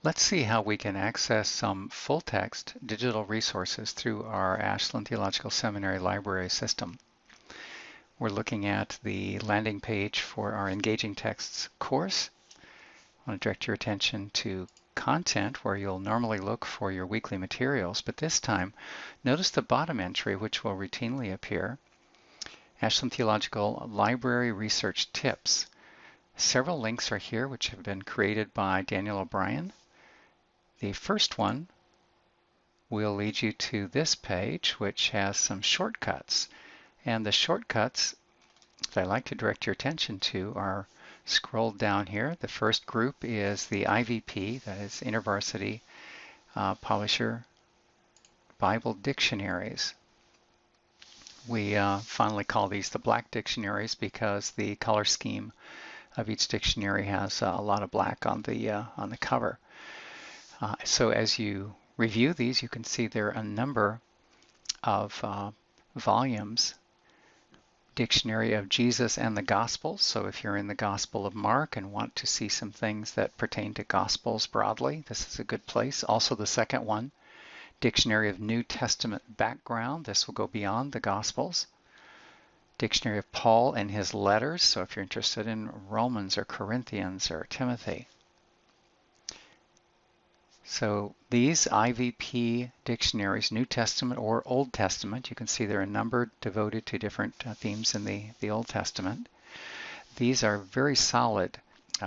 Let's see how we can access some full-text digital resources through our Ashland Theological Seminary library system. We're looking at the landing page for our Engaging Texts course. I want to direct your attention to Content, where you'll normally look for your weekly materials, but this time notice the bottom entry, which will routinely appear, Ashland Theological Library Research Tips. Several links are here which have been created by Daniel O'Brien. The first one will lead you to this page, which has some shortcuts. And the shortcuts that I like to direct your attention to are scrolled down here. The first group is the IVP, that is InterVarsity Publisher Bible Dictionaries. We fondly call these the black dictionaries because the color scheme of each dictionary has a lot of black on the cover. So as you review these, you can see there are a number of volumes. Dictionary of Jesus and the Gospels. So if you're in the Gospel of Mark and want to see some things that pertain to Gospels broadly, this is a good place. Also the second one, Dictionary of New Testament Background. This will go beyond the Gospels. Dictionary of Paul and his letters. So if you're interested in Romans or Corinthians or Timothy. So these IVP dictionaries, New Testament or Old Testament, you can see there are a number devoted to different themes in the Old Testament. These are very solid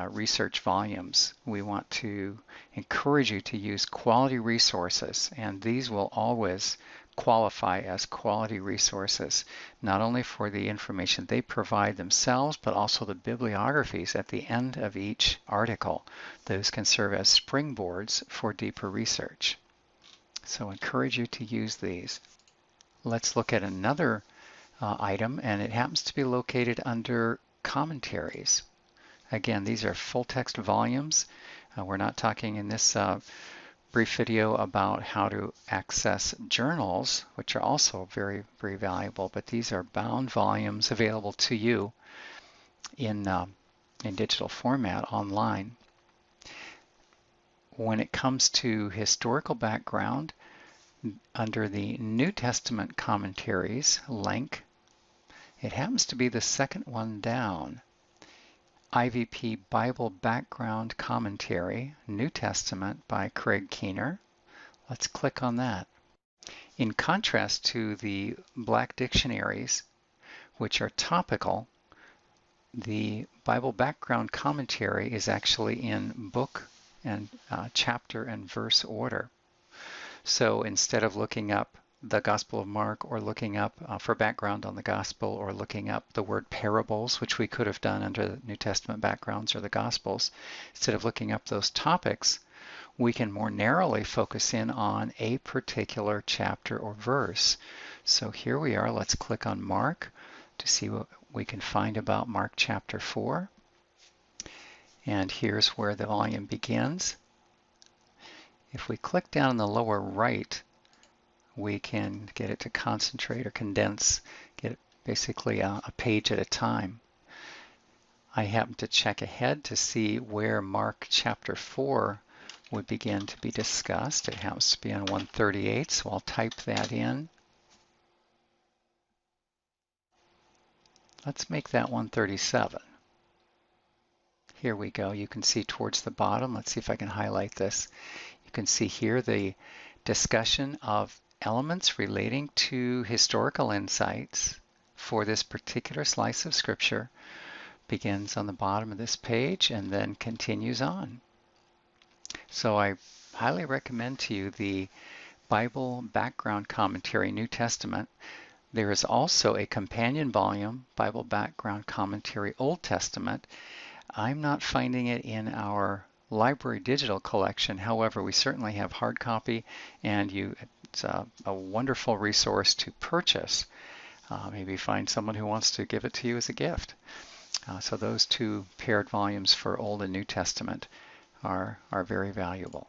research volumes. We want to encourage you to use quality resources, and these will always qualify as quality resources, not only for the information they provide themselves, but also the bibliographies at the end of each article. Those can serve as springboards for deeper research. So I encourage you to use these. Let's look at another item, and it happens to be located under commentaries. Again, these are full-text volumes. We're not talking in this brief video about how to access journals, which are also very, very valuable, but these are bound volumes available to you in digital format online. When it comes to historical background, under the New Testament commentaries link, it happens to be the second one down. IVP Bible Background Commentary, New Testament by Craig Keener. Let's click on that. In contrast to the black dictionaries, which are topical, the Bible Background Commentary is actually in book and chapter and verse order. So instead of looking up the Gospel of Mark or looking up for background on the Gospel or looking up the word parables, which we could have done under the New Testament backgrounds or the Gospels, instead of looking up those topics, we can more narrowly focus in on a particular chapter or verse. So here we are. Let's click on Mark to see what we can find about Mark chapter 4. And here's where the volume begins. If we click down in the lower right, we can get it to concentrate or condense, get it basically a page at a time. I happen to check ahead to see where Mark chapter 4 would begin to be discussed. It happens to be on 138, so I'll type that in. Let's make that 137. Here we go. You can see towards the bottom. Let's see if I can highlight this. You can see here the discussion of elements relating to historical insights for this particular slice of Scripture begins on the bottom of this page and then continues on. So I highly recommend to you the Bible Background Commentary, New Testament. There is also a companion volume, Bible Background Commentary, Old Testament. I'm not finding it in our library digital collection. However, we certainly have hard copy, and it's a wonderful resource to purchase. Maybe find someone who wants to give it to you as a gift. So those two paired volumes for Old and New Testament are very valuable.